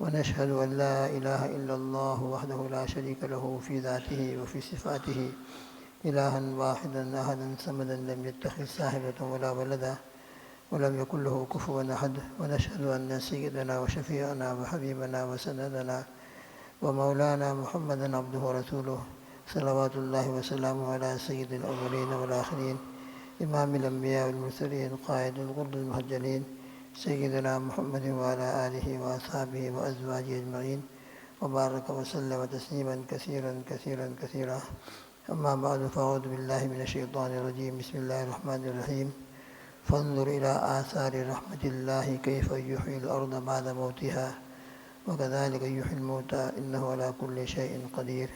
ونشهد أن لا إله إلا الله وحده لا شريك له في ذاته وفي صفاته إلها واحدا أحدا صمدا لم يتخذ صاحبة ولا ولدا ولم يكن له كفوا أحد ونشهد أن سيدنا وشفيعنا وحبيبنا وسندنا ومولانا محمدا عبده ورسوله صلوات الله وسلامه على سيد الأولين والآخرين إمام الأنبياء والمرسلين قائد الغر المهجلين سيدنا محمد وعلى آله وأصحابه وأزواجه أجمعين وبارك وسلم تسليما كثيرا كثيرا كثيرا أما بعد فأعوذ بالله من الشيطان الرجيم بسم الله الرحمن الرحيم فانظر إلى آثار رحمة الله كيف يحيي الأرض بعد موتها وكذلك يحيي الموتى إنه على كل شيء قدير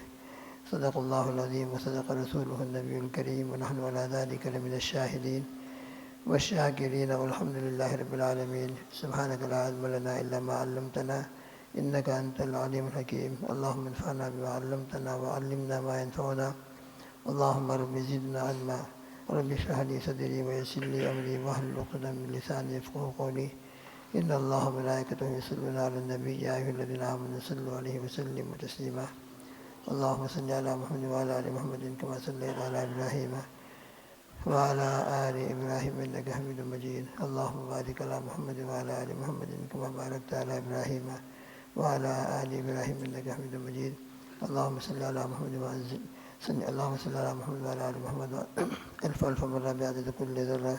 صدق الله العظيم وصدق رسوله النبي الكريم ونحن على ذلك لمن الشاهدين والشاكرين والحمد لله رب العالمين سبحانك لا علم لنا إلا ما علمتنا إنك أنت العليم الحكيم اللهم انفعنا بما علمتنا وعلمنا ما ينفعنا اللهم رب زدنا علما رب اشرح لي صدري ويسر لي أمري واحلل عقدة من لساني يفقهوا قولي إن الله وملائكته يصلون على النبي يا أيها الذين آمنوا صلوا عليه وسلموا تسليما اللهم صل على محمد وعلى آل محمد كما صليت على إبراهيم وعلى آل إبراهيم إنك حميد مجيد اللهم بارك على محمد وعلى آل محمد كما باركت على إبراهيم وعلى آل إبراهيم إنك حميد مجيد اللهم صل على محمد اللهم صل على محمد وعلى آل محمد ألف ألف مرة بعدد كل ذرة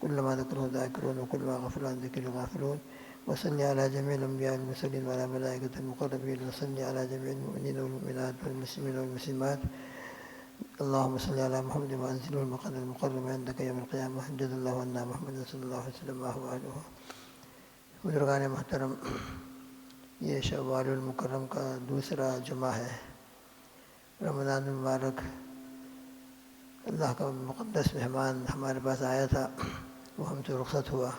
كل ما ذكره ذاكرون وكل ما غفل عن ذكر غافلون وصل على جميع الأنبياء والمرسلين وعلى ملائكة المقربين وصل على جميع المؤمنين والمؤمنات والمسلمين والمسلمات اللهم صل على محمد وأنزله المقعد المقرب عندك يوم القيامة جزا الله عنا محمد صلی اللہ علیہ وسلم وآلہ. بزرگان محترم، یہ شوال المکرم کا دوسرا جمعہ ہے. رمضان المبارک اللہ کا مقدس مہمان ہمارے پاس آیا تھا، وہ ہم سے رخصت ہوا،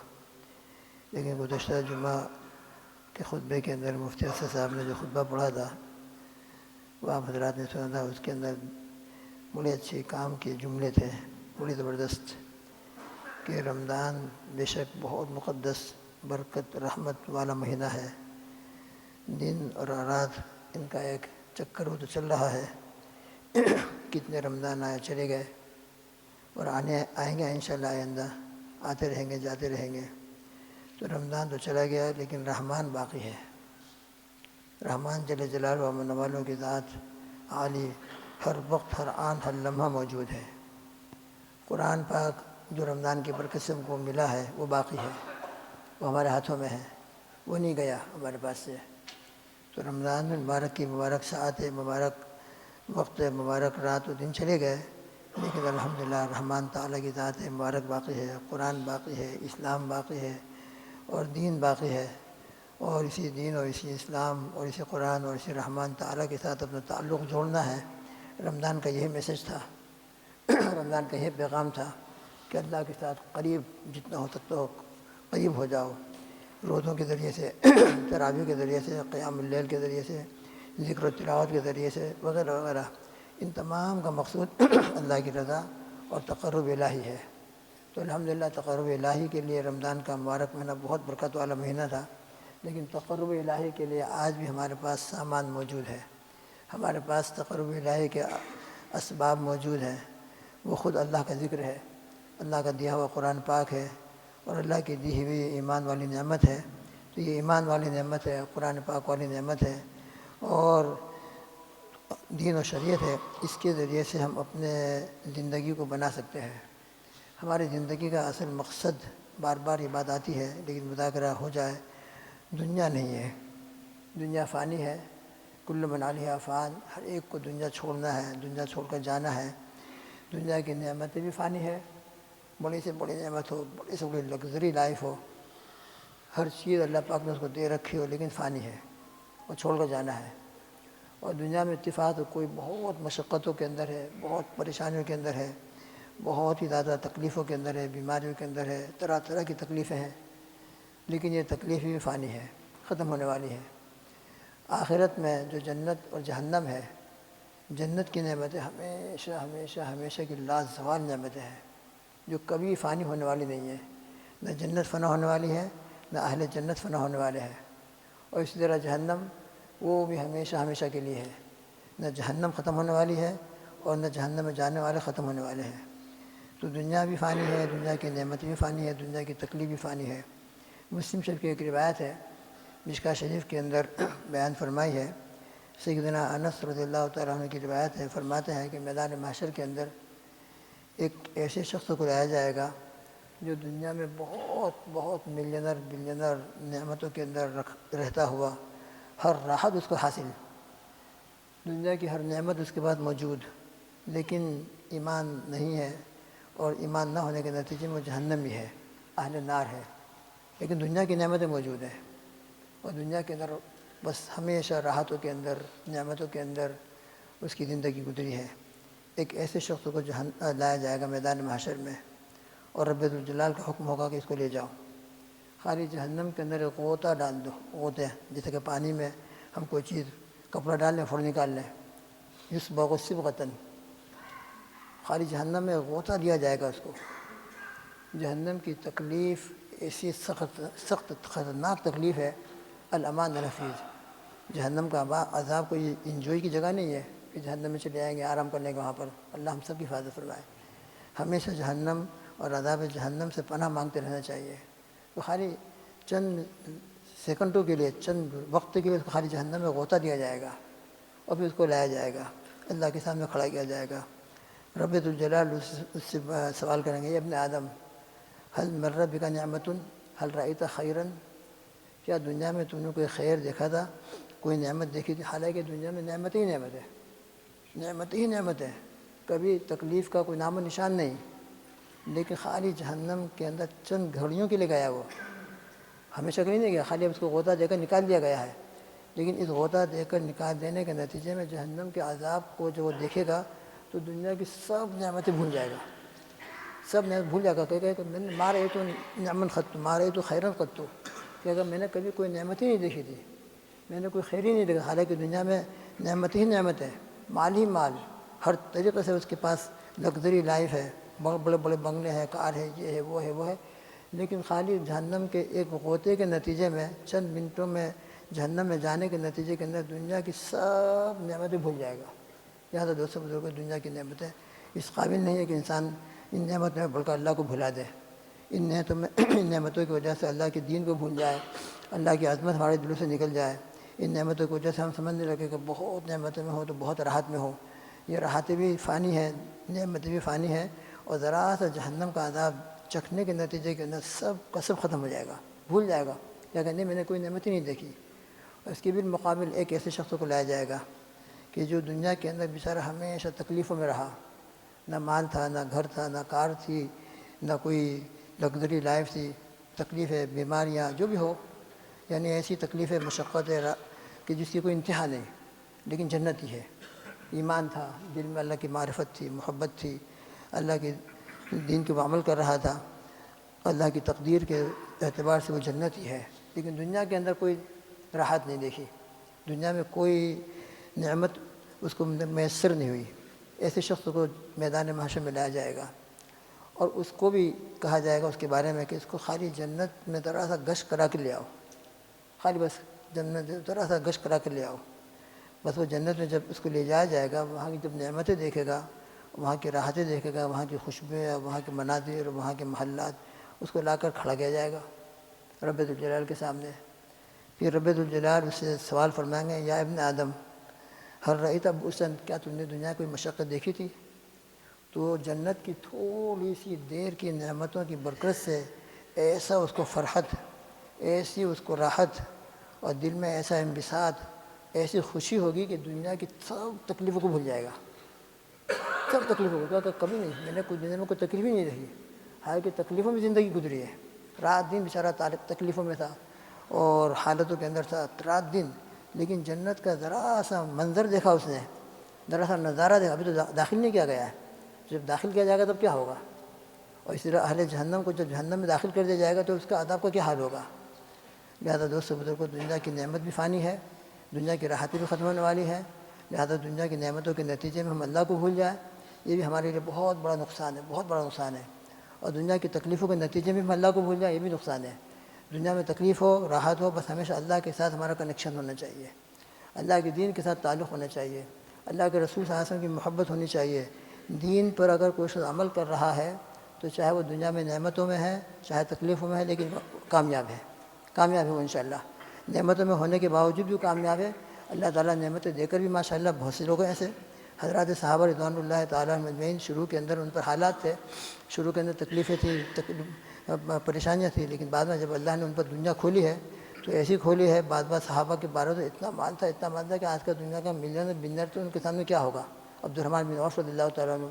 لیکن گزشتہ جمعہ کے خطبے کے اندر مفتی اسد صاحب نے جو خطبہ پڑھا تھا وہ آپ حضرات نے سنا تھا. اس کے اندر بڑے اچھے کام کے جملے تھے، بڑی زبردست، کہ رمضان بے شک بہت مقدس برکت رحمت والا مہینہ ہے. دن اور رات ان کا ایک چکر وہ تو چل رہا ہے. کتنے رمضان آئے چلے گئے اور آئیں گے انشاءاللہ، آئندہ آتے رہیں گے جاتے رہیں گے. تو رمضان تو چلا گیا لیکن رحمان باقی ہے. رحمان جل جلالہ و من والوں کی ذات عالی ہر وقت ہر آن ہر لمحہ موجود ہے. قرآن پاک جو رمضان کی برکت سے ہم کو ملا ہے وہ باقی ہے، وہ ہمارے ہاتھوں میں ہے، وہ نہیں گیا ہمارے پاس سے. تو رمضان مبارک کی مبارک ساعت مبارک وقت مبارک رات و دن چلے گئے، لیکن الحمدللہ رحمان تعالیٰ کی ذات مبارک باقی ہے، قرآن باقی ہے، اسلام باقی ہے اور دین باقی ہے. اور اسی دین اور اسی اسلام اور اسی قرآن اور اسی رحمان تعالیٰ کے ساتھ اپنا تعلق جوڑنا ہے. رمضان کا یہی میسج تھا، رمضان کا یہ پیغام تھا کہ اللہ کے ساتھ قریب جتنا ہو سکتا ہو قریب ہو جاؤ، روزوں کے ذریعے سے، تراویح کے ذریعے سے، قیام اللیل کے ذریعے سے، ذکر و تلاوت کے ذریعے سے وغیرہ وغیرہ. ان تمام کا مقصود اللہ کی رضا اور تقرب الہی ہے. تو الحمدللہ تقرب الہی کے لیے رمضان کا مبارک مہینہ بہت برکت والا مہینہ تھا. لیکن تقرب الہی کے لیے آج بھی ہمارے پاس سامان موجود ہے، ہمارے پاس تقرب الہی کے اسباب موجود ہیں. وہ خود اللہ کا ذکر ہے، اللہ کا دیا ہوا قرآن پاک ہے اور اللہ کی دی ہوئی ایمان والی نعمت ہے. تو یہ ایمان والی نعمت ہے، قرآن پاک والی نعمت ہے اور دین و شریعت ہے. اس کے ذریعے سے ہم اپنے زندگی کو بنا سکتے ہیں. ہماری زندگی کا اصل مقصد، بار بار یہ بات آتی ہے لیکن مذاکرہ ہو جائے، دنیا نہیں ہے، دنیا فانی ہے. کل من علیہا فان، ہر ایک کو دنیا چھوڑنا ہے، دنیا چھوڑ کر جانا ہے. دنیا کی نعمتیں بھی فانی ہے، بڑی سے بڑی نعمت ہو، بڑی سے بڑی لگژری لائف ہو، ہر چیز اللہ پاک نے اس کو دے رکھی ہو، لیکن فانی ہے اور چھوڑ کر جانا ہے. اور دنیا میں اتفاق کوئی بہت مشقتوں کے اندر ہے، بہت پریشانیوں کے اندر ہے، بہت ہی زیادہ تکلیفوں کے اندر ہے، بیماریوں کے اندر ہے، طرح طرح کی تکلیفیں ہیں. لیکن یہ تکلیف بھی فانی ہے، ختم ہونے والی ہے. آخرت میں جو جنت اور جہنم ہے، جنت کی نعمتیں ہمیشہ ہمیشہ ہمیشہ کی لازوال نعمتیں ہیں جو کبھی فانی ہونے والی نہیں ہیں. نہ جنت فنا ہونے والی ہے، نہ اہل جنت فنا ہونے والے ہیں. اور اسی طرح جہنم وہ بھی ہمیشہ ہمیشہ کے لیے ہے، نہ جہنم ختم ہونے والی ہے اور نہ جہنم میں جانے والے ختم ہونے والے ہیں۔ تو دنیا بھی فانی ہے، دنیا کی نعمت بھی فانی ہے، دنیا کی تکلیف بھی فانی ہے۔ مسلم شریف کی ایک روایت ہے، مشکوٰۃ شریف کے اندر بیان فرمائی ہے، سیدنا انس رضی اللہ تعالیٰ عنہ کی روایت ہے، فرماتے ہیں کہ میدان محشر کے اندر ایک ایسے شخص کو لایا جائے گا جو دنیا میں بہت بہت ملینر بلینر نعمتوں کے اندر رہتا ہوا، ہر راحت اس کو حاصل، دنیا کی ہر نعمت اس کے پاس موجود، لیکن ایمان نہیں ہے، اور ایمان نہ ہونے کے نتیجے میں جہنم بھی ہے، اہل نار ہے، لیکن دنیا کی نعمتیں موجود ہیں، اور دنیا کے اندر بس ہمیشہ راحتوں کے اندر نعمتوں کے اندر اس کی زندگی گزری ہے۔ ایک ایسے شخص کو لایا جائے گا میدان محشر میں، اور رب الجلال کا حکم ہوگا کہ اس کو لے جاؤ، خالی جہنم کے اندر ایک غوطہ ڈال دو، غوطے جیسے کہ پانی میں ہم کوئی چیز کپڑا ڈال لیں فوراً نکال لیں، یصبغ صبغۃ، خالی جہنم میں غوطہ دیا جائے گا اس کو۔ جہنم کی تکلیف ایسی سخت خطرناک تکلیف ہے، الامان الحفیظ، جہنم کا عذاب کوئی انجوائے کی جگہ نہیں ہے کہ جہنم میں چلے آئیں گے آرام کر لیں گے وہاں پر، اللہ ہم سب کی حفاظت فرمائے۔ ہمیشہ جہنم اور عذاب جہنم سے پناہ مانگتے رہنا چاہیے۔ تو خالی چند سیکنڈوں کے لیے، چند وقت کے لیے اس کو خالی جہنم میں غوطہ دیا جائے گا، اور پھر اس کو لایا جائے گا، اللہ کے سامنے کھڑا کیا جائے گا۔ رب الجلال اس سے سوال کریں گے، ابن آدم هل مر بک نعمت هل رأیت خیرا، کیا دنیا میں تم نے کوئی خیر دیکھا تھا، کوئی نعمت دیکھی تھی؟ حالانکہ دنیا میں نعمت ہی نعمت ہے، نعمت ہی نعمت ہے، کبھی تکلیف کا کوئی نام و نشان نہیں، لیکن خالی جہنم کے اندر چند گھڑیوں کے لیے گیا، وہ ہمیشہ کہیں نہیں گیا، خالی اب اس کو غوطہ دے کر نکال دیا گیا ہے، لیکن اس غوطہ دے کر نکال دینے کے نتیجے میں جہنم کے عذاب کو جب وہ دیکھے گا تو دنیا کی سب نعمتیں بھول جائے گا، سب نعمت بھول جائے گا، کہے گا کہ میں نے مارے تو نعمت خط مارے تو خیرن خط، کہ اگر میں نے کبھی کوئی نعمت ہی نہیں دیکھی تھی، میں نے کوئی خیر ہی نہیں دیکھا، حالانکہ دنیا میں نعمت ہی نعمت ہے، مال ہی مال، ہر طریقے سے اس کے پاس لگژری لائف ہے، بڑے بڑے بنگلے ہیں، کار ہے، یہ ہے وہ ہے وہ ہے، لیکن خالی جہنم کے ایک غوطے کے نتیجے میں، چند منٹوں میں جہنم میں جانے کے نتیجے کے اندر دنیا کی سب نعمتیں بھول جائے گا۔ لہٰذا دوستوں بزرگوں، دنیا کی نعمتیں اس قابل نہیں ہے کہ انسان ان نعمتوں میں بڑھ کر اللہ کو بھلا دے، ان نعمتوں کی وجہ سے اللہ کے دین کو بھول جائے، اللہ کی عظمت ہمارے دلوں سے نکل جائے، ان نعمتوں کی وجہ سے ہم سمجھنے لگے کہ بہت نعمتوں میں ہو تو بہت راحت میں ہو، یہ راحتیں بھی فانی ہیں، نعمتیں بھی فانی ہیں، اور ذرا سا جہنم کا عذاب چکھنے کے نتیجے کے اندر سب کا سب ختم ہو جائے گا، بھول جائے گا، کیا کہ نہیں میں نے کوئی نعمت ہی نہیں دیکھی۔ اور اس کے بالمقابل ایک ایسے شخص کو لایا جائے گا کہ جو دنیا کے اندر بیچارہ ہمیشہ تکلیفوں میں رہا، نہ مال تھا، نہ گھر تھا، نہ کار تھی، نہ کوئی لگژری لائف تھی، تکلیفیں، بیماریاں جو بھی ہو، یعنی ایسی تکلیفیں، مشقتیں کہ جس کی کوئی انتہا نہیں، لیکن جنتی ہے، ایمان تھا، دل میں اللہ کی معرفت تھی، محبت تھی، اللہ کے دین کے عمل کر رہا تھا، اللہ کی تقدیر کے اعتبار سے وہ جنتی ہے، لیکن دنیا کے اندر کوئی راحت نہیں دیکھی، دنیا میں کوئی نعمت اس کو میسر نہیں ہوئی، ایسے شخص کو میدان محشر میں لایا جائے گا، اور اس کو بھی کہا جائے گا اس کے بارے میں کہ اس کو خالی جنت میں ذرا سا گشت کرا کے لے آؤ، خالی بس جنت ذرا سا گشت کرا کے لے آؤ، بس وہ جنت میں جب اس کو لے جایا جائے گا، وہاں کی جب نعمتیں دیکھے گا، وہاں کی راحتیں دیکھے گا، وہاں کی خوشبوئیں، وہاں کے مناظر، وہاں کے محلات، اس کو لا کر کھڑا کیا جائے گا رب الجلال کے سامنے۔ پھر رب الجلال اس سے سوال فرمائیں گے، یا ابن آدم ہر رأیت بؤسا، کیا تم نے دنیا کوئی مشقت دیکھی تھی؟ تو جنت کی تھوڑی سی دیر کی نعمتوں کی برکت سے ایسا اس کو فرحت، ایسی اس کو راحت، اور دل میں ایسا انبساط، ایسی خوشی ہوگی کہ دنیا کی سب تکلیفوں کو بھول جائے گا، سب تکلیفوں کو، کہ کبھی نہیں، میں نے کوئی دنیا میں کوئی تکلیف ہی نہیں دیکھی، حالانکہ تکلیفوں میں زندگی گزری ہے، رات دن بیچارہ تکلیفوں میں تھا اور حالتوں کے اندر تھا رات دن، لیکن جنت کا ذرا سا منظر دیکھا اس نے، ذرا سا نظارہ دیکھا، ابھی تو داخل نہیں کیا گیا ہے، جب داخل کیا جائے گا تب کیا ہوگا، اور اسی طرح اہل جہنم کو جب جہنم میں داخل کر دیا جائے گا تو اس کا عذاب کا کیا حال ہوگا۔ لہٰذا دوستو بزرگوں، دنیا کی نعمت بھی فانی ہے، دنیا کی راحتیں بھی ختم ہونے والی ہے، لہٰذا دنیا کی نعمتوں کے نتیجے میں ہم اللہ کو بھول جائیں، یہ بھی ہمارے لیے بہت بڑا نقصان ہے، بہت بڑا نقصان ہے، اور دنیا کی تکلیفوں کے نتیجے میں ہم اللہ کو بھول جائیں، یہ بھی نقصان ہے۔ دنیا میں تکلیف ہو راحت ہو، بس ہمیشہ اللہ کے ساتھ ہمارا کنیکشن ہونا چاہیے، اللہ کے دین کے ساتھ تعلق ہونا چاہیے، اللہ کے رسول صلی اللہ علیہ وسلم کی محبت ہونی چاہیے۔ دین پر اگر کوئی شخص عمل کر رہا ہے تو چاہے وہ دنیا میں نعمتوں میں ہے چاہے تکلیفوں میں ہے، لیکن کامیاب ہے وہ انشاءاللہ۔ نعمتوں میں ہونے کے باوجود بھی کامیاب ہے، اللہ تعالیٰ نعمتیں دے کر بھی ماشاءاللہ بہت سے لوگ ہیں ایسے۔ حضرات صحابہ رضوان اللہ تعالیٰ مجمعین شروع کے اندر ان پر حالات تھے، شروع کے اندر تکلیفیں تھیں، پریشانیاں تھیں، لیکن بعد میں جب اللہ نے ان پر دنیا کھولی ہے تو ایسی کھولی ہے، بعد صحابہ کے بارے میں اتنا مال تھا کہ آج کا دنیا کا ملینر بلینر تو ان کے سامنے کیا ہوگا۔ عبدالرحمن بن عوف رضی اللہ تعالیٰ عنہ،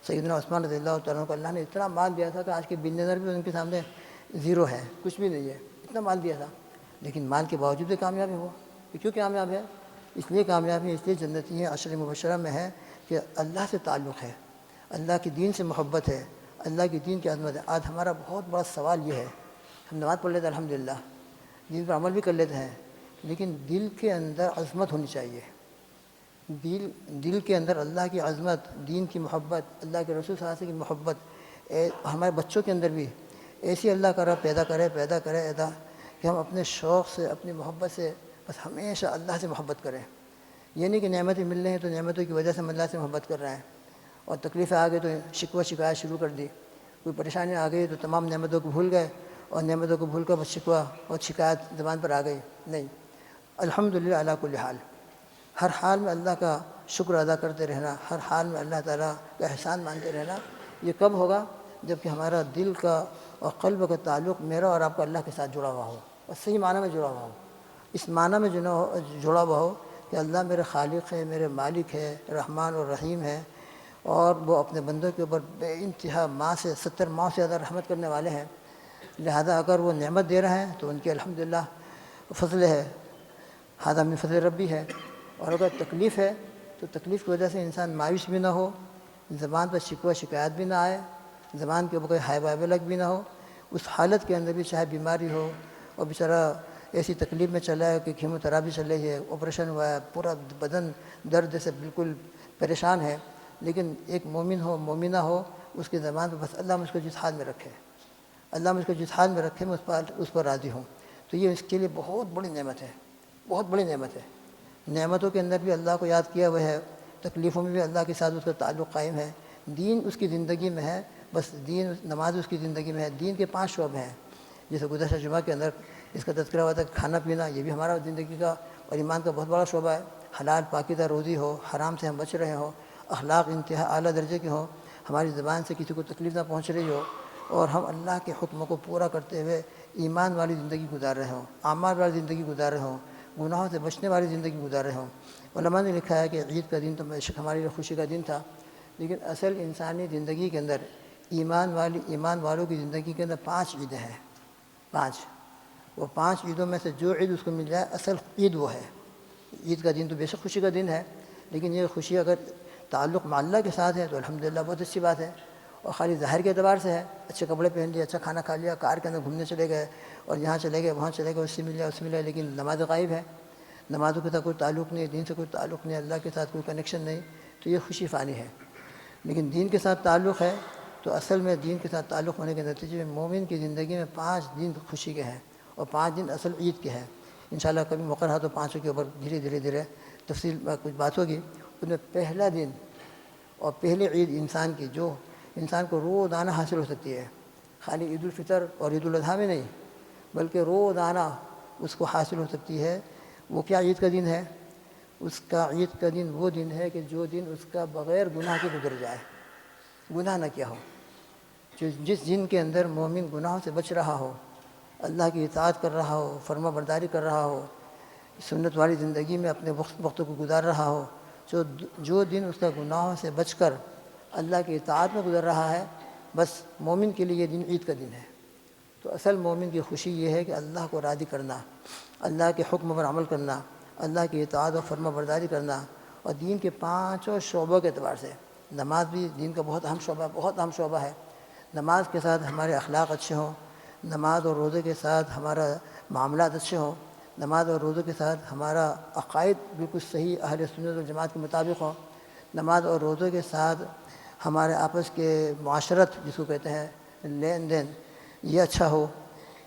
سیدنا عثمان رضی اللہ تعالیٰ عنہ کو اللہ نے اتنا مال دیا تھا کہ آج کے بلینر بھی ان کے سامنے زیرو ہے، کچھ بھی نہیں ہے، اتنا مال دیا تھا، لیکن مال کے باوجود بھی کامیاب ہے وہ۔ کیوں کامیاب ہے؟ اس لیے کامیاب ہے، اس لیے جنتی ہیں، عشر مبشرہ میں ہے کہ اللہ سے تعلق ہے، اللہ کے دین سے محبت ہے، اللہ کی دین کی عظمت ہے۔ آج ہمارا بہت بڑا سوال یہ ہے، ہم نماز پڑھ لیتے ہیں الحمدللہ، دین پر عمل بھی کر لیتے ہیں، لیکن دل کے اندر عظمت ہونی چاہیے۔ دل کے اندر اللہ کی عظمت، دین کی محبت، اللہ کے رسول صلی اللہ علیہ وسلم کی محبت، ہمارے بچوں کے اندر بھی ایسی اللہ کرا پیدا کرے ایدا کہ ہم اپنے شوق سے، اپنی محبت سے بس ہمیشہ اللہ سے محبت کریں۔ یہ نہیں کہ نعمتیں مل رہی ہیں تو نعمتوں کی وجہ سے ہم اللہ سے محبت کر رہے ہیں، اور تکلیفیں آ گئی تو شکوہ شکایت شروع کر دی، کوئی پریشانی آ گئی تو تمام نعمتوں کو بھول گئے، اور نعمتوں کو بھول کر بس شکوہ اور شکایت زبان پر آ گئی۔ نہیں، الحمدللہ علی کل حال، ہر حال میں اللہ کا شکر ادا کرتے رہنا، ہر حال میں اللہ تعالیٰ کا احسان مانتے رہنا۔ یہ کب ہوگا؟ جب کہ ہمارا دل کا اور قلب کا تعلق میرا اور آپ کا اللہ کے ساتھ جڑا ہوا ہو، اور صحیح معنی میں جڑا ہوا ہو، اس معنی میں جڑا ہوا ہو کہ اللہ میرے خالق ہے، میرے مالک ہے، رحمان اور رحیم ہے، اور وہ اپنے بندوں کے اوپر بے انتہا 70 ماہ سے زیادہ رحمت کرنے والے ہیں۔ لہذا اگر وہ نعمت دے رہے ہیں تو ان کی الحمدللہ فضل ہے، ھذا من فضل ربی ہے۔ اور اگر تکلیف ہے تو تکلیف کی وجہ سے انسان مایوس بھی نہ ہو، زبان پر شکوہ شکایت بھی نہ آئے، زبان کے اوپر کوئی ہائے بائے لگ بھی نہ ہو، اس حالت کے اندر بھی چاہے بیماری ہو اور بیچارہ ایسی تکلیف میں چلا ہے کہ کیموتھراپی چل رہی ہے، آپریشن ہوا ہے، پورا بدن درد سے بالکل پریشان ہے، لیکن ایک مومن ہو، مومنہ ہو، اس کی زبان پہ بس اللہ مجھ کو جس حال میں رکھے، اللہ مجھ کو جس حال میں رکھے میں اس پر راضی ہوں، تو یہ اس کے لیے بہت بڑی نعمت ہے، بہت بڑی نعمت ہے۔ نعمتوں کے اندر بھی اللہ کو یاد کیا ہوا ہے، تکلیفوں میں بھی اللہ کے ساتھ اس کا تعلق قائم ہے، دین اس کی زندگی میں ہے، بس دین نماز اس کی زندگی میں ہے۔ دین کے 5 شعبے ہیں، جیسے گزشتہ جمعہ کے اندر اس کا تذکرہ ہوا تھا، کھانا پینا، یہ بھی ہمارا زندگی کا اور ایمان کا بہت بڑا شعبہ ہے۔ حلال پاکیزہ روزی ہو، حرام سے ہم بچ رہے ہوں، اخلاق انتہا اعلیٰ درجے کے ہوں، ہماری زبان سے کسی کو تکلیف نہ پہنچ رہی ہو، اور ہم اللہ کے حکموں کو پورا کرتے ہوئے ایمان والی زندگی گزار رہے ہوں، اعمال والی زندگی گزار رہے ہوں، گناہوں سے بچنے والی زندگی گزار رہے ہوں۔ علماء نے لکھا ہے کہ عید کا دن تو بے شک ہماری لیے خوشی کا دن تھا، لیکن اصل انسانی زندگی کے اندر ایمان والوں کی زندگی کے اندر 5 عیدیں ہیں، 5۔ وہ 5 عیدوں میں سے جو عید اس کو مل جائے اصل عید وہ ہے۔ عید کا دن تو بے شک خوشی کا دن ہے، لیکن یہ خوشی اگر تعلق مع اللہ کے ساتھ ہے تو الحمدللہ بہت اچھی بات ہے، اور خالی ظاہر کے اعتبار سے ہے، اچھے کپڑے پہن لیے، اچھا کھانا کھا لیا، کار کے اندر گھومنے چلے گئے اور یہاں چلے گئے وہاں چلے گئے، اس سے مل گیا اس سے مل گیا، لیکن نماز غائب ہے، نمازوں کے ساتھ کوئی تعلق نہیں، دین سے کوئی تعلق نہیں، اللہ کے ساتھ کوئی کنیکشن نہیں، تو یہ خوشی فانی ہے۔ لیکن دین کے ساتھ تعلق ہے تو اصل میں دین کے ساتھ تعلق ہونے کے نتیجے میں مومن کی زندگی میں 5 دن خوشی کے ہیں، اور 5 دن اصل عید کے ہیں۔ انشاءاللہ کبھی موقع رہا تو 5 کے اوپر دھیرے تفصیل کچھ بات ہوگی۔ ان میں پہلا دن اور پہلی عید انسان کی، جو انسان کو روزانہ حاصل ہو سکتی ہے، خالی عید الفطر اور عید الاضحیٰ میں نہیں بلکہ روزانہ اس کو حاصل ہو سکتی ہے، وہ کیا عید کا دن ہے؟ اس کا عید کا دن وہ دن ہے کہ جو دن اس کا بغیر گناہ کے گزر جائے، گناہ نہ کیا ہو، جس دن کے اندر مومن گناہوں سے بچ رہا ہو، اللہ کی اطاعت کر رہا ہو، فرما برداری کر رہا ہو، سنت والی زندگی میں اپنے وقت کو گزار رہا ہو، جو دن اس کا گناہوں سے بچ کر اللہ کی اطاعت میں گزر رہا ہے، بس مومن کے لیے یہ دن عید کا دن ہے۔ تو اصل مومن کی خوشی یہ ہے کہ اللہ کو راضی کرنا، اللہ کے حکم پر عمل کرنا، اللہ کی اطاعت و فرما برداری کرنا، اور دین کے 5 شعبوں کے اعتبار سے نماز بھی دین کا بہت اہم شعبہ ہے۔ نماز کے ساتھ ہمارے اخلاق اچھے ہوں، نماز اور روزے کے ساتھ ہمارا معاملات اچھے ہوں، نماز اور روزے کے ساتھ ہمارا عقائد بالکل صحیح اہل سنت والجماعت کے مطابق ہوں، نماز اور روزے کے ساتھ ہمارے آپس کے معاشرت جس کو کہتے ہیں لین دین یہ اچھا ہو،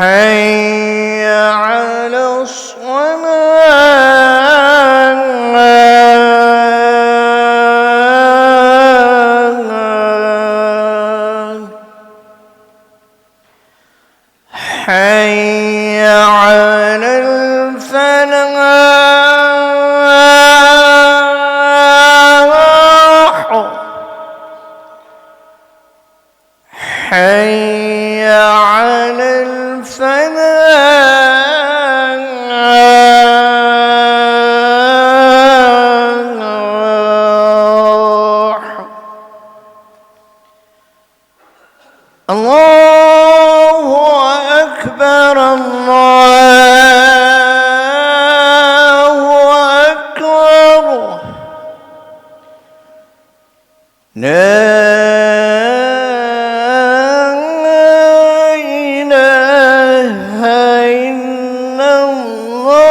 حي على الصلاة حي على الفلاح حي على الفلاح. الله أكبر الله أكبر لا إله إلا الله.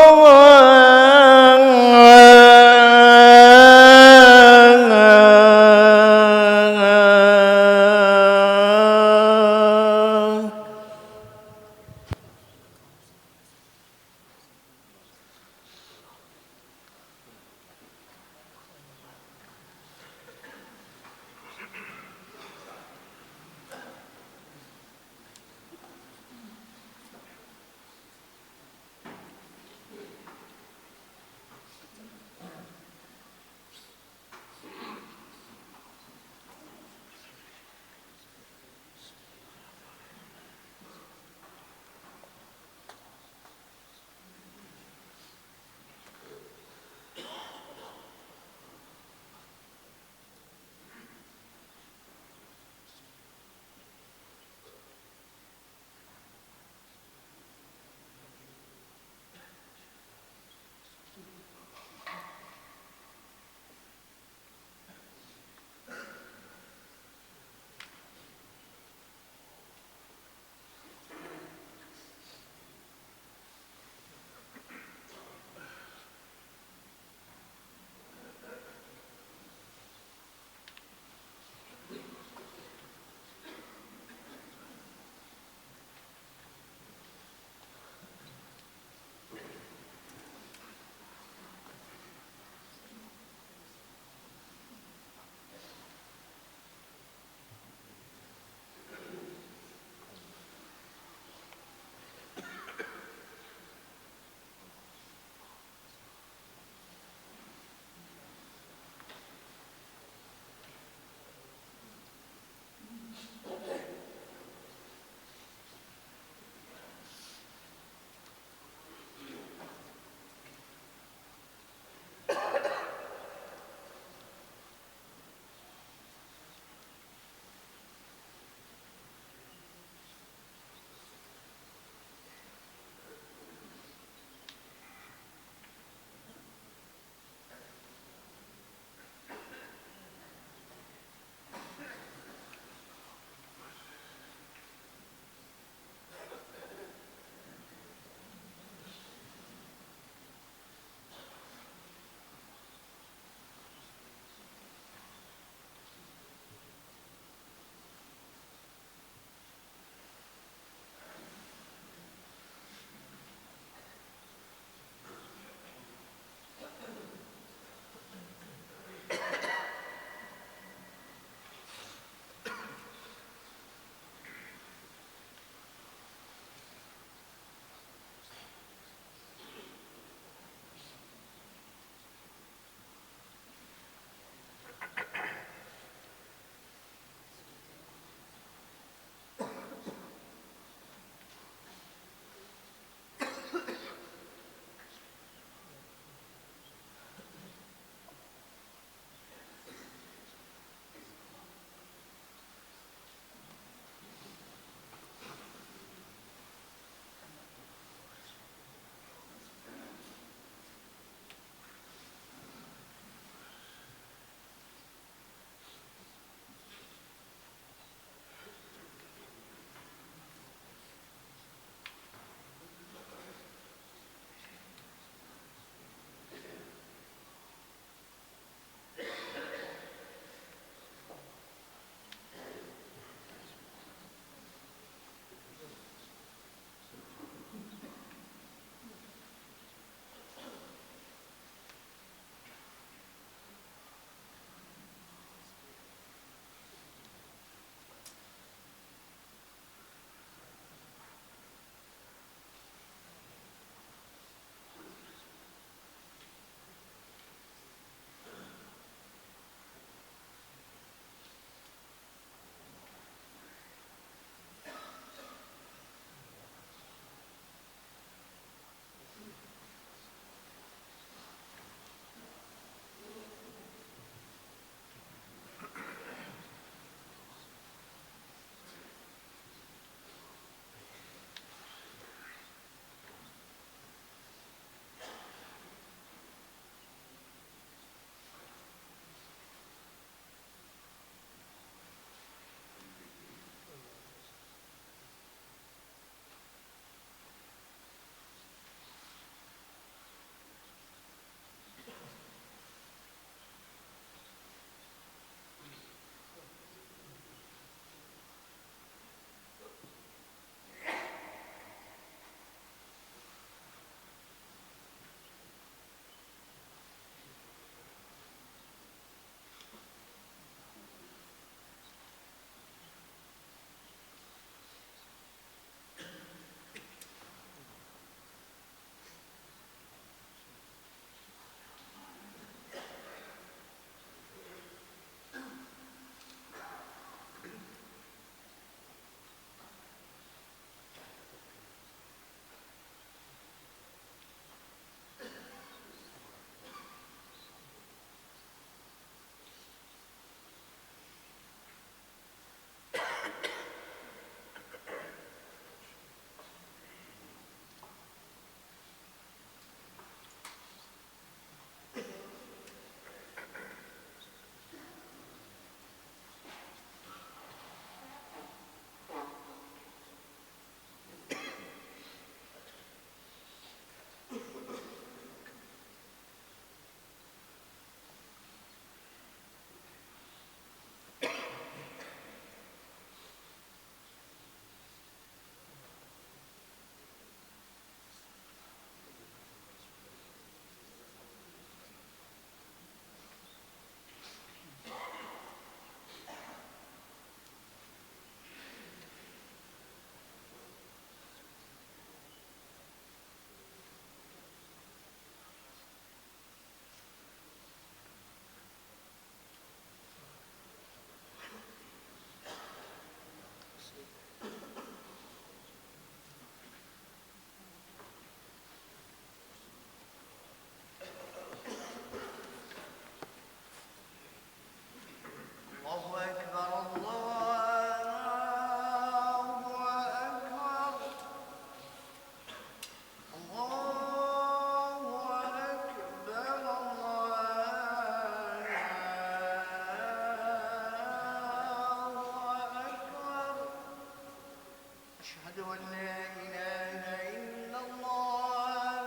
أن لا إله إلا الله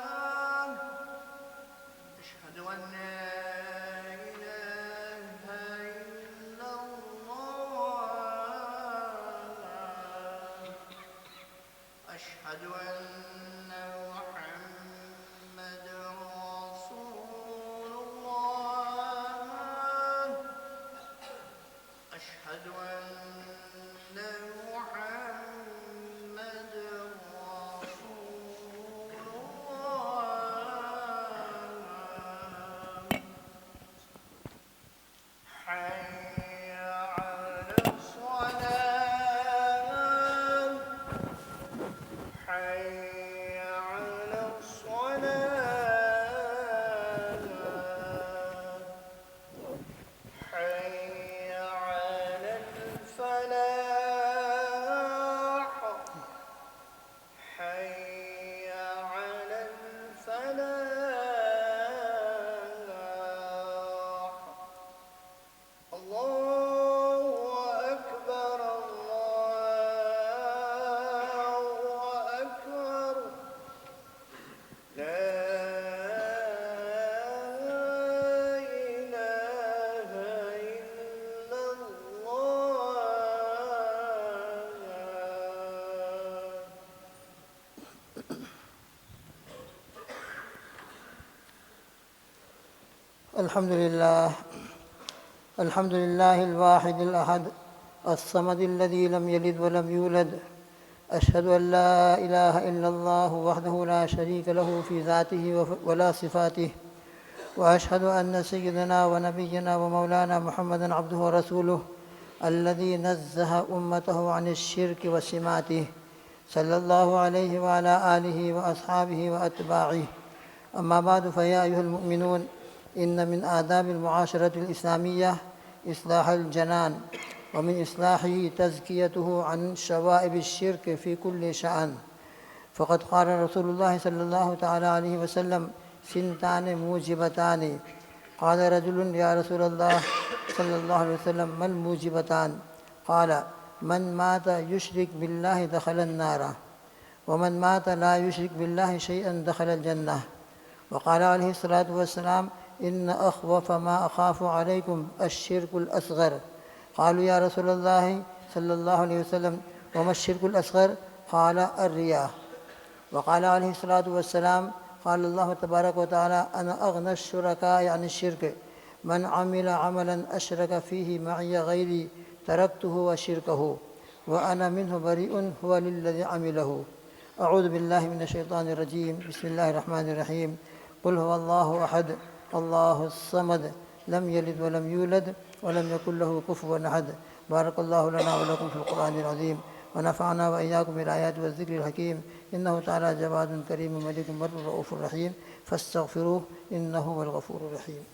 أشهد أن لا إله إلا الله أشهد أن محمدا رسول الله أشهد أن محمدا رسول الله حي على الصلاة حي على الصلاة حي على الفلاح حي على الفلاح الله أكبر الله أكبر لا إله إلا الله الحمد لله الواحد الأحد الصمد الذي لم يلد ولم يولد أشهد أن لا إله إلا الله وحده لا شريك له في ذاته ولا صفاته وأشهد أن سيدنا ونبينا ومولانا محمدا عبده ورسوله الذي نزه أمته عن الشرك وسماته صلى الله عليه وعلى آله وأصحابه وأتباعه أما بعد فيا أيها المؤمنون إن من آداب المعاشرة الإسلامية إصلاح الجنان ومن إصلاحه تزكيته عن شوائب الشرك في كل شأن فقد قال رسول الله صلى الله تعالى عليه وسلم سنتان موجبتان قال رجل يا رسول الله صلى الله عليه وسلم ما الموجبتان قال من مات يشرك بالله دخل النار ومن مات لا يشرك بالله شيئا دخل الجنة وقال عليه الصلاة والسلام إن أخوف ما أخاف عليكم الشرك الأصغر قالوا يا رسول الله صلى الله عليه وسلم وما الشرك الأصغر قال الرياء وقال عليه الصلاة والسلام قال الله تبارك وتعالى أنا أغنى الشركاء عن الشرك من عمل عملا أشرك فيه معي غيري تركته وشركه وأنا منه بريء هو للذي عمله أعوذ بالله من الشيطان الرجيم بسم الله الرحمن الرحيم قل هو الله أحد الله الصمد لم يلد ولم يولد ولم يكن له كفوا أحد بارك الله لنا ولكم في القرآن العظيم ونفعنا وإياكم بالآيات والذكر الحكيم إنه تعالى جواد كريم ملك بر رؤوف رحيم فاستغفروه إنه هو الغفور الرحيم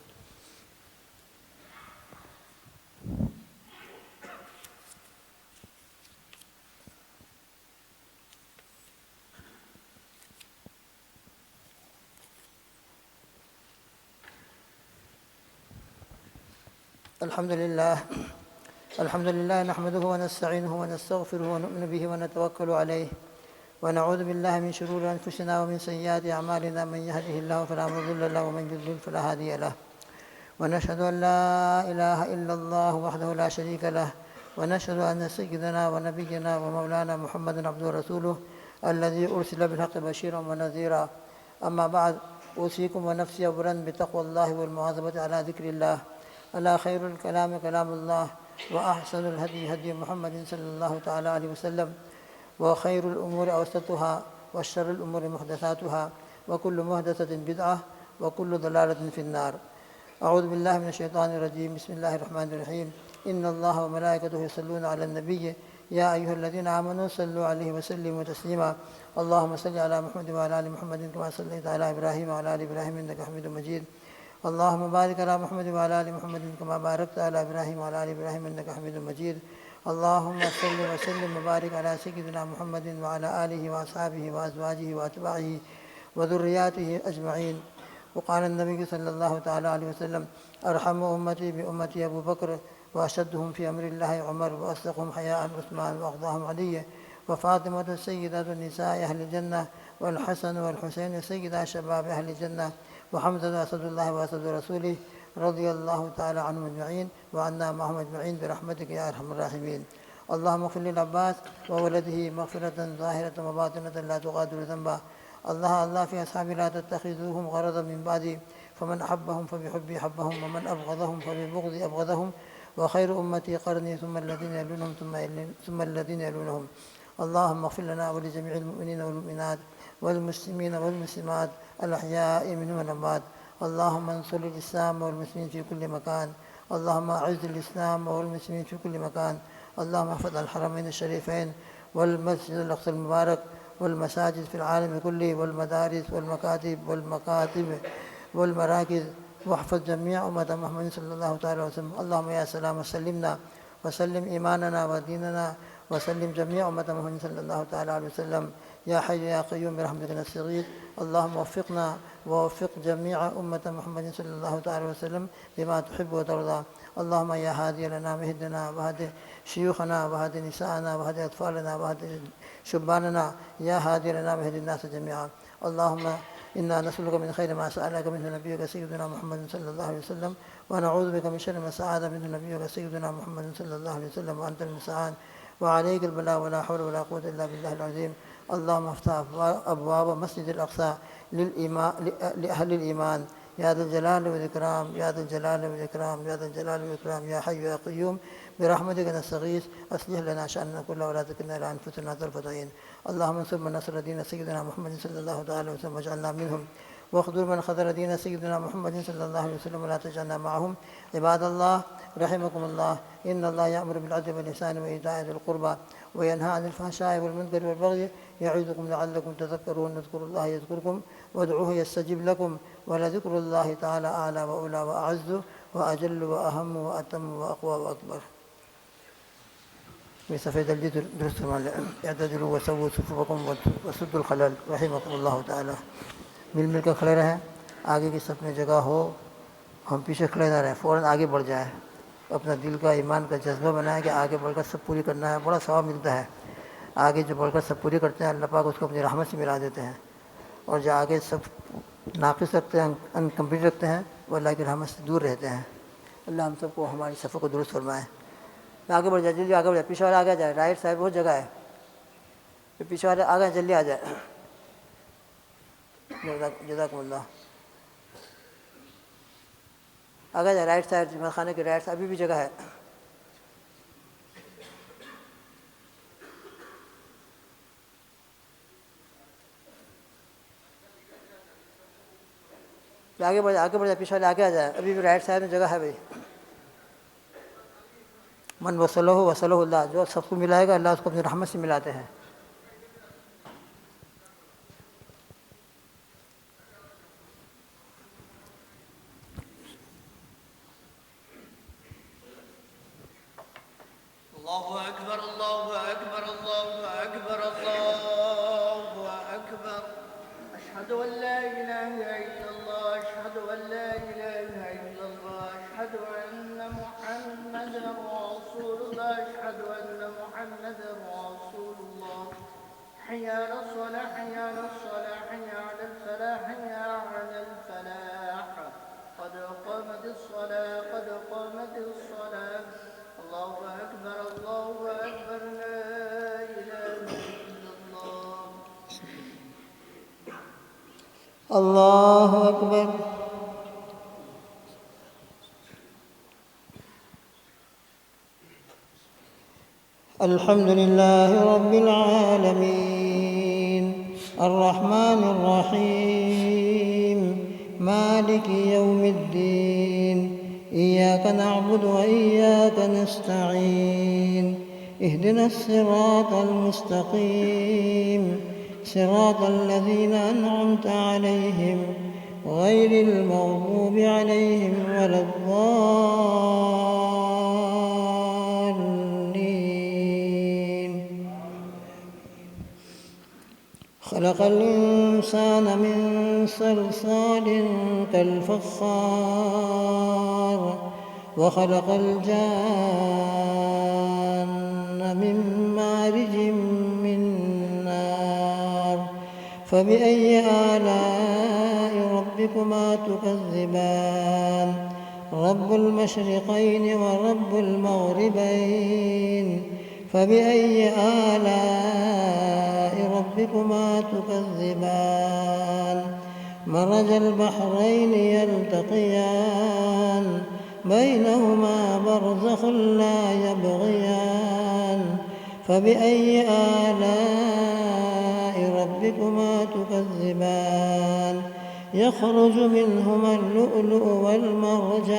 الحمد لله نحمده ونستعينه ونستغفره ونؤمن به ونتوكل عليه ونعوذ بالله من شرور أنفسنا ومن سيئات أعمالنا من يهده الله فلا مضل له ومن يضلل فلا هادي له ونشهد أن لا إله إلا الله وحده لا شريك له ونشهد أن سيدنا ونبينا ومولانا محمدا عبده ورسوله الذي أرسل بالحق بشيرا ونذيرا أما بعد أوصيكم ونفسي أولا بتقوى الله والمواظبة على ذكر الله ألا خير الكلام كلام الله وأحسن الهدي هدي محمد صلى الله تعالى عليه وسلم وخير الأمور أوسطها وشر الأمور محدثاتها وكل محدثة بدعة وكل ضلالة في النار أعوذ بالله من الشيطان الرجيم بسم الله الرحمن الرحيم إن الله وملائكته يصلون على النبي يا أيها الذين آمنوا صلوا عليه وسلموا تسليما اللهم صل على محمد وعلى آل محمد كما صليت على إبراهيم وعلى آل إبراهيم إنك حميد مجيد اللهم بارك على محمد وعلى آل محمد كما باركت على إبراهيم وعلى آل إبراهيم إنك حميد مجيد اللهم صل وسلم وبارك على سيدنا محمد وعلى آله وأصحابه وأزواجه وأتباعه وذرياته أجمعين وقال النبي صلى الله تعالى عليه وسلم أرحم أمتي بأمتي أبو بكر وأشدهم في أمر الله عمر وأصدقهم حياء عثمان وأقضاهم علي وفاطمة سيدة نساء أهل الجنة، والحسن والحسين سيدا شباب أهل الجنة، وحمزة أسد الله وأسد رسوله رضي الله تعالى عنهم أجمعين وعنا معهم أجمعين برحمتك يا أرحم الراحمين. اللهم اغفر للعباس وولده مغفرة ظاهرة وباطنة لا تغادر ذنبا. الله في أصحابي لا تتخذوهم غرضا من بعدي، فمن أحبهم فبحبي أحبهم، ومن أبغضهم فببغضي أبغضهم، وخير أمتي قرني ثم الذين يلونهم ثم الذين يلونهم. اللهم اغفر لنا ولجميع المؤمنين والمؤمنات والمسلمين والمسلمات الأحياء منهم والأموات. اللهم انصر الإسلام والمسلمين في كل مكان. اللهم أعز الإسلام والمسلمين في كل مكان. اللهم احفظ الحرمين الشريفين والمسجد الأقصى المبارك والمساجد في العالم كله والمدارس والمكاتب والمراكز، واحفظ جميع أمة محمد صلى الله تعالى وسلم. اللهم يا سلام سلمنا وسلم إيماننا وديننا، وسلم جميع أمة محمد صلى الله تعالى عليه وسلم. يا حي يا قيوم برحمتك نستغيث. اللهم وفقنا ووفق جميع أمة محمد صلى الله تعالى وسلم بما تحب وترضى. اللهم يا هادي لنا مهدنا وهد شيوخنا وهد نساءنا وهد أطفالنا وهد شباننا، يا هادي لنا مهد الناس جميعا. اللهم إنا نسألك من خير ما سألك منه نبيك سيدنا محمد صلى الله عليه وسلم، ونعوذ بك من شر ما استعاذ منه نبيك سيدنا محمد صلى الله عليه وسلم، وأنت المستعان وعليك البلاء ولا حول ولا قوة إلا بالله العظيم. اللهم افتح أبواب مسجد الأقصى لأهل الإيمان يا ذا الجلال والإكرام، يا ذا الجلال والإكرام، يا ذا الجلال والإكرام. يا حي يا قيوم برحمتك نستغيث. أصلح لنا شأننا كله ولا تكلنا إلى أنفسنا طرفة عين. اللهم انصر من نصر دين سيدنا محمد صلى الله عليه وسلم واجعلنا منهم، واخذل من خذل دين سيدنا محمد صلى الله عليه وسلم ولا تجعلنا معهم. عباد الله رحمكم الله، إن الله يأمر بالعدل والإحسان وإيتاء ذي القربى وينهى عن الفحشاء والمنكر والبغي يعظكم لعلكم تذكرون. اذكروا الله يذكركم وادعوه يستجب لكم، ولذكر الله تعالى أعلى وأولى وأعز وأجل وأهم وأتم وأقوى وأكبر. بسفيد الجدر درستم اعتدلوا وسووا صفوفكم وسدوا الخلل رحمكم اللہ تعالی. مل کر کھڑے رہیں، آگے کی صف میں جگہ ہو، ہم پیچھے کھڑے نہ رہیں، فوراً آگے بڑھ جائیں. اپنا دل کا ایمان کا جذبہ بنائیں کہ آگے بڑھ کر سب پوری کرنا ہے، بڑا ثواب ملتا ہے. آگے جو بڑھ کر سب پوری کرتے ہیں اللہ پاک اس کو اپنی رحمت سے ملا دیتے ہیں، اور جو آگے سب ناقص رکھتے ہیں، انکمپلیٹ رکھتے ہیں، وہ اللہ کی رحمت سے دور رہتے ہیں. اللہ ہم سب کو ہماری صفوں کو درست فرمائے. آگے بڑھ جائے، جلدی آگے بڑھ جائے، پیچھے والے آگے جائے، رائٹ سائڈ بہت جگہ ہے، پیچھے والے آگے جلدی آ جائے. جزاکم اللہ. آگے جائے رائٹ سائڈ، جمعہ خانے کے رائٹ سائڈ ابھی بھی جگہ ہے. آگے بڑھ جائے، پیچھے والے آگے آ جائے، ابھی بھی رائٹ سائڈ میں جگہ ہے بھائی. من وصلہ وصلہ اللہ، جو سب کو ملائے گا اللہ اس کو اپنی رحمت سے ملاتے ہیں. اللہ اکبر اللہ اکبر اللہ اکبر اللہ اکبر. اشہد ان لا الہ الا اللہ، اشہد ان لا الہ الا اللہ، اشہد ان محمد رسول اللہ، اشہد ان محمد رسول اللہ. حی علی الصلاة حی علی الصلاة حی علی الفلاح حی علی الفلاح. قد قامت الصلاة قد قامت الصلاة. اللہ اکبر اللہ اکبر. لا الہ الا اللہ. اللہ اکبر. الحمد للہ رب العالمین الرحمن الرحیم مالک یوم الدین إياك نعبد وإياك نستعين اهدنا الصراط المستقيم صراط الذين أنعمت عليهم غير المغضوب عليهم ولا الضالين. خلق الإنسان من صلصال كالفخار وخلق الجان من مارج من فبأي آلاء ربكما تكذبان رب المشرقين ورب المغربين فبأي آلاء ربكما تكذبان مرج البحرين يلتقيان بينهما برزخ لا يبغيان فبأي آلاء ربكما تكذبان يخرج منهما اللؤلؤ والمرجان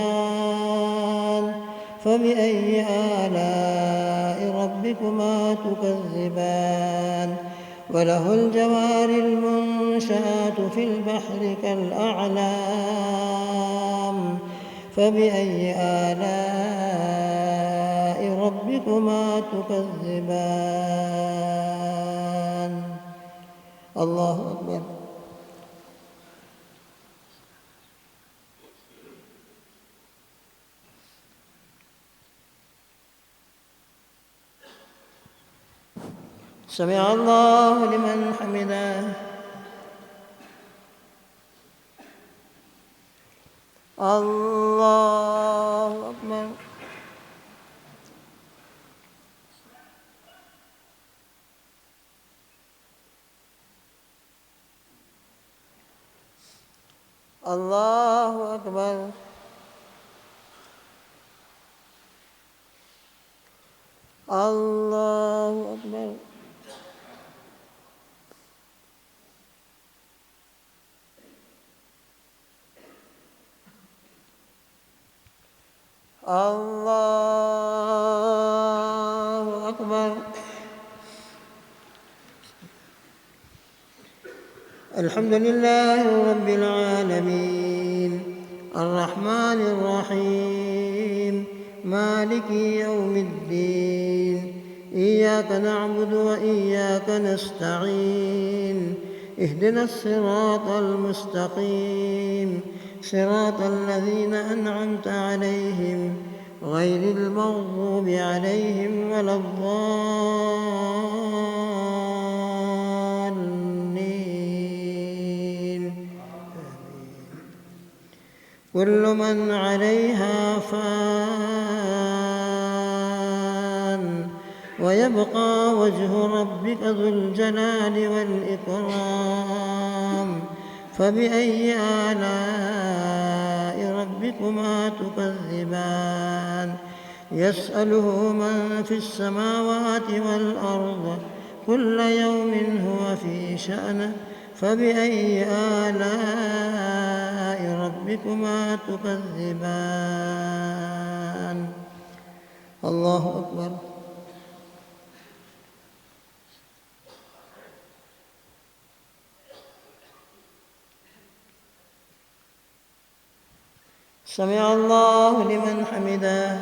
فبأي آلاء ربكما تكذبان وله الجوار المنشآت في البحر كالأعلام فبأي آلاء ربكما تكذبان الله أكبر. سمع الله لمن حمده. الله أكبر. الله أكبر. الله أكبر. الله أكبر. الحمد لله رب العالمين الرحمن الرحيم مالك يوم الدين إياك نعبد وإياك نستعين اهدنا الصراط المستقيم صراط الذين أنعمت عليهم غير المغضوب عليهم ولا الضالين. كل من عليها فان ويبقى وجه ربك ذو الجلال والإكرام فبأي آلاء ربكما تكذبان يسأله من في السماوات والأرض كل يوم هو في شأن فبأي آلاء ربكما تكذبان الله أكبر. سمع الله لمن حمده.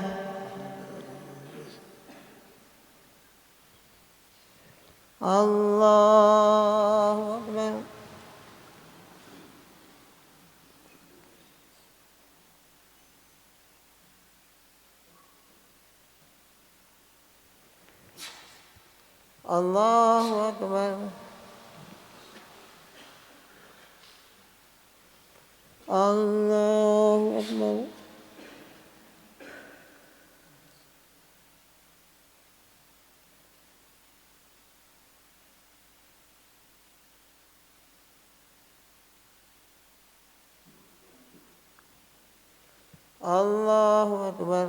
الله أكبر. الله أكبر. الله أكبر. الله أكبر.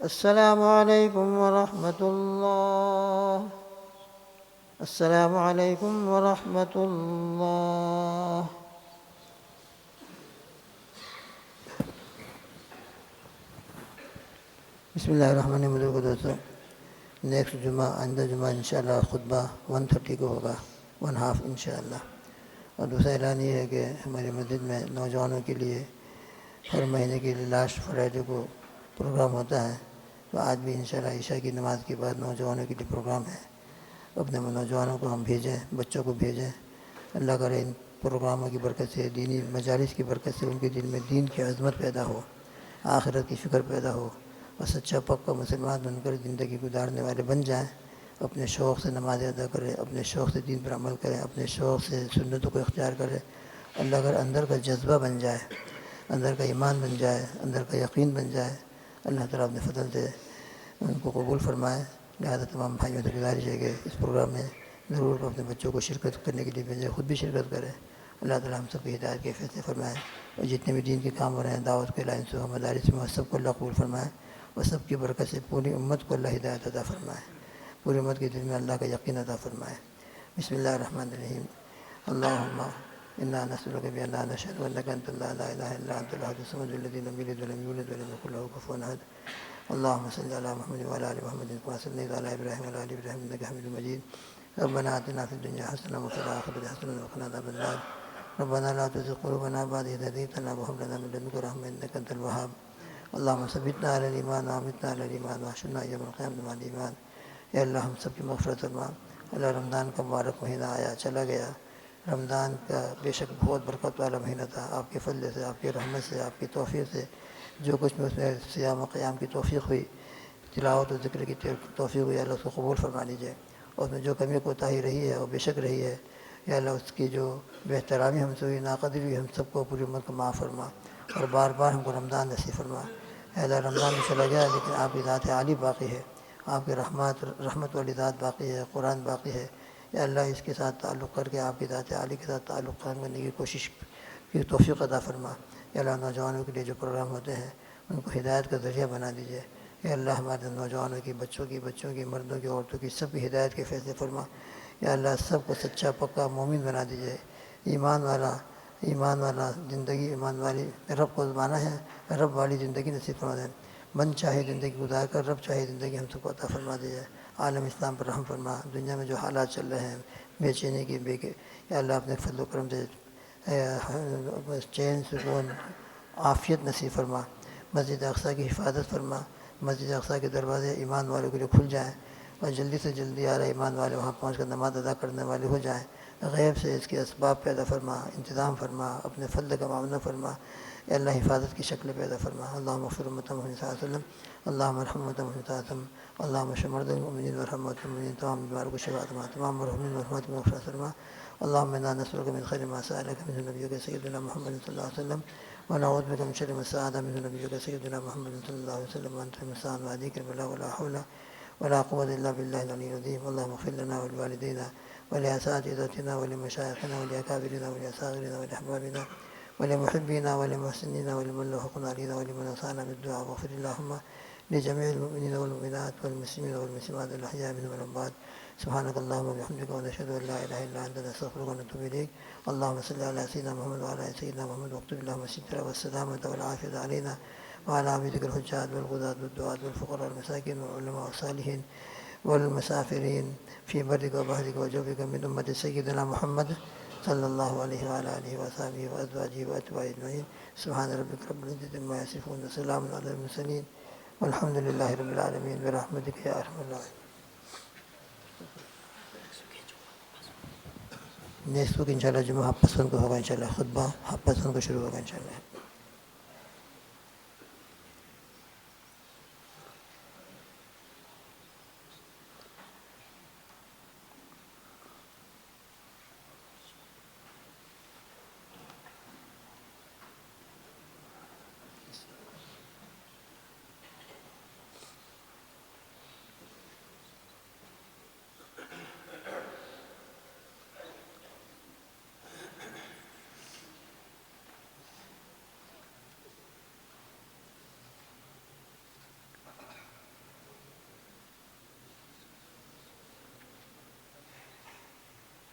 السلام عليكم ورحمة الله. السلام عليكم ورحمة الله. بسم الله الرحمن الرحيم. نیکسٹ جمعہ آئندہ جمعہ انشاءاللہ خطبہ 1:30 کو ہوگا، 1:30 انشاءاللہ۔ اور دوسرا اعلان یہ ہے کہ ہماری مسجد میں نوجوانوں کے لیے ہر مہینے کے لیے لاسٹ فرائیڈے کو پروگرام ہوتا ہے، تو آج بھی انشاءاللہ عشاء کی نماز کے بعد نوجوانوں کے لیے پروگرام ہے۔ اپنے نوجوانوں کو ہم بھیجیں، بچوں کو بھیجیں۔ اللہ کرے ان پروگراموں کی برکت سے، دینی مجالس کی برکت سے ان کے دل میں دین کی عظمت پیدا ہو، آخرت کی فکر پیدا ہو، اور سچا پکا مسلمان بن کر زندگی گزارنے والے بن جائیں۔ اپنے شوق سے نماز ادا کرے، اپنے شوق سے دین پر عمل کریں، اپنے شوق سے سنتوں کو اختیار کرے۔ اللہ اگر اندر کا جذبہ بن جائے، اندر کا ایمان بن جائے، اندر کا یقین بن جائے، اللہ تعالیٰ اپنے فضل سے ان کو قبول فرمائے۔ لہٰذا تمام بھائیوں سے گزارش ہے کہ اس پروگرام میں ضرور اپنے بچوں کو شرکت کرنے کے لیے بھیجیں، خود بھی شرکت کریں۔ اللہ تعالیٰ ہم سب کی ہدایت کے فیصلے فرمائے، اور جتنے بھی دین کے کام ہو رہے ہیں، دعوت کے لائن سے ہو، مدارس میں ہو، سب کو اللہ قبول فرمائے، اور سب کی برکت سے پوری امت کو اللہ ہدایت عطا فرمائے، پوری امت کے دل میں اللہ کا یقین عطا فرمائے۔ بسم اللہ الرحمن الرحیم۔ اللہم انا نسألک بأننا نشهد أنك أنت الله لا إله إلا أنت الأحد الصمد الذي لم يلد ولم يولد ولم يكن له كفوا أحد۔ اللهم صل على محمد وعلى آل محمد كما صليت على إبراهيم وعلى آل إبراهيم إنك حميد مجيد۔ ربنا آتنا في الدنيا حسنة وفي الآخرة حسنة وقنا عذاب النار۔ ربنا لا تزغ قلوبنا بعد إذ هديتنا وهب لنا من لدنك رحمة إنك أنت الوهاب۔ اللهم ثبتنا على الإيمان وأمتنا على الإيمان واحشرنا يوم القيامة مع الإيمان۔ اے اللہ ہم سب کی مغفرت فرما۔ اللہ رمضان کا مبارک مہینہ آیا چلا گیا، رمضان کا بے شک بہت برکت والا مہینہ تھا، آپ کے فضل سے، آپ کی رحمت سے، آپ کی توفیق سے جو کچھ میں اس میں صیام و قیام کی توفیق ہوئی، تلاوت و ذکر کی توفیق ہوئی، اللہ اس کو قبول فرما لیجیے، اور اس میں جو کمی کوتاہی رہی ہے اور بے شک رہی ہے، یا اللہ اس کی جو بے احترامی ہم سے ہوئی، ناقدری ہوئی، ہم سب کو پوری امت کو معاف فرما، اور بار بار ہم کو رمضان نصیب فرما۔ اے اللہ رمضان میں چلا گیا لیکن آپ کی ذات عالی باقی ہے، آپ کی رحمت والی ذات باقی ہے، قرآن باقی ہے۔ یا اللہ اس کے ساتھ تعلق کر کے آپ کی ذات عالی کے ساتھ تعلق قائم کرنے کی کوشش کی توفیق عطا فرما۔ یا اللہ نوجوانوں کے لیے جو پروگرام ہوتے ہیں ان کو ہدایت کا ذریعہ بنا دیجیے۔ یا اللہ ہمارے نوجوانوں کی، بچوں کی، مردوں کی، عورتوں کی، سب کی ہدایت کے فیصلے فرما۔ یا اللہ سب کو سچا پکا مومن بنا دیجیے، ایمان والا زندگی، ایمان والی رب کو مانا ہے، رب والی زندگی نصیب فرما دیں۔ من چاہے زندگی گزار کر رب چاہے زندگی ہم سب کو عطا فرما دیجیے۔ عالم اسلام پر رحم فرما۔ دنیا میں جو حالات چل رہے ہیں بے چینی کی، یا اللہ اپنے فضل و کرم سے چین، سکون، عافیت نصیب فرما۔ مسجد اقصیٰ کی حفاظت فرما۔ مسجد اقصیٰ کے دروازے ایمان والوں کے لیے کھل جائیں، اور جلدی سے جلدی آ رہے ایمان والے وہاں پہنچ کر نماز ادا کرنے والے ہو جائیں۔ غیب سے اس کے اسباب پیدا فرما، انتظام فرما، اپنے فضل کا معاملہ فرما۔ یا اللہ حفاظت کی شکل پیدا فرما۔ اللہم اغفر امۃ محمد صلی اللہ علیہ وسلم، اللہم ارحم امۃ محمد صلی اللہ علیہ وسلم، اللہم اشف مرضى المؤمنین وارحم موتى المؤمنین، تمام بیماروں کو شفا فرما، تمام مرحومین مرحومات کو مغفرت فرما۔ اللہم انا نسألک من خیر ما سألک منہ نبیک سیدنا محمد صلی اللہ علیہ وسلم، ونعوذ بک من شر ما استعاذ منہ نبیک سیدنا محمد صلی اللہ علیہ وسلم، وانت المستعان وعليك البلاغ ولا حول ولا قوة إلا بالله العلي العظيم۔ اللهم اغفر لنا ولوالدينا ولأساتذتنا ولمشايخنا ولأكابرنا ولأصاغرنا ولأحبابنا ولمحبينا ولمحسنينا ولمن له حق علينا ولمن أوصانا بالدعاء، واغفر اللهم لجميع المؤمنين والمؤمنات والمسلمين والمسلمات الأحياء منهم والأموات۔ سبحانك اللهم وبحمدك ونشهد أن لا إله إلا أنت نستغفرك ونتوب إليك۔ اللهم صل على سيدنا محمد وعلى آل سيدنا محمد، واكتب اللهم الستر والسلامة والعافية علينا وعلى عبيدك الحجاج والغداة والدعاة والفقراء والمساكين والعلماء والصالحين والمسافرين في برك وبحرك وجوفك من أمة سيدنا محمد صلى الله عليه وعلى آله وصحبه وأزواجه وأتباعه أجمعين۔ سبحان ربك رب العزة عما يصفون وسلام على المرسلين والحمد لله رب العالمين برحمتك يا أرحم الراحمين۔ نیکسٹ ویک انشاءاللہ جمعہ ہفتہ سن کو ہوگا، انشاءاللہ خطبہ ہفتہ سن کو شروع ہوگا انشاءاللہ۔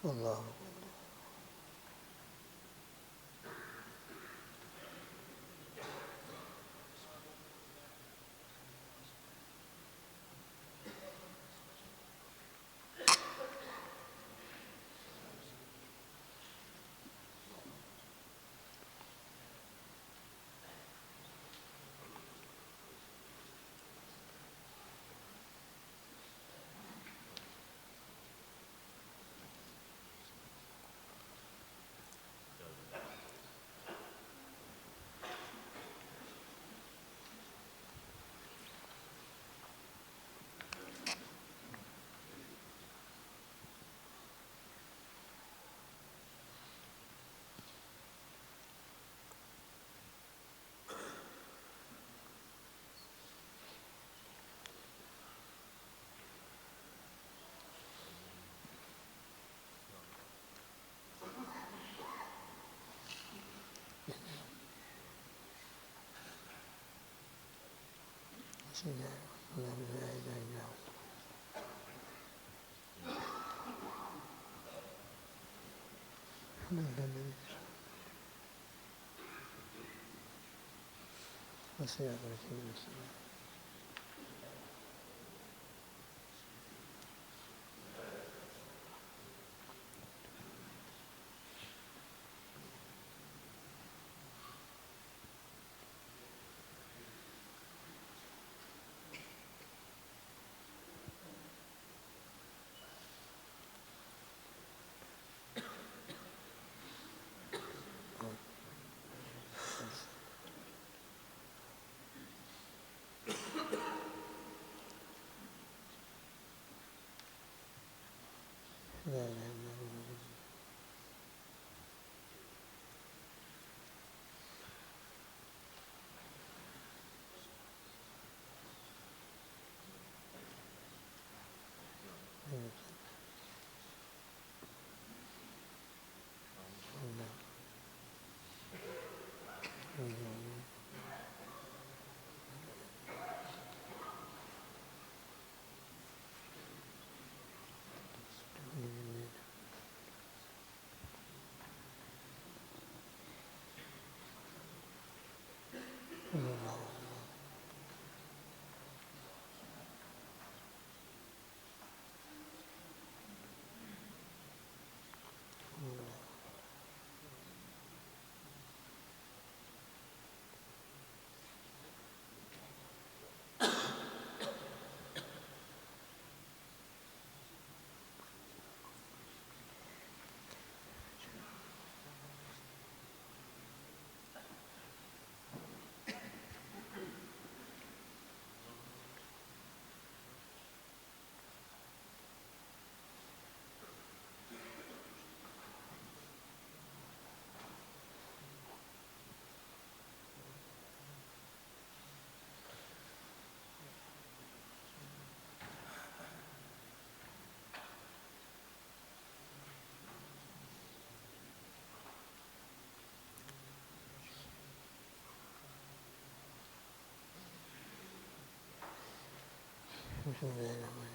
اللہ بسم الله الرحمن الرحيم لا إله إلا هو الحمد لله والصلاة والسلام لا إله إلا هو بسم الله الرحمن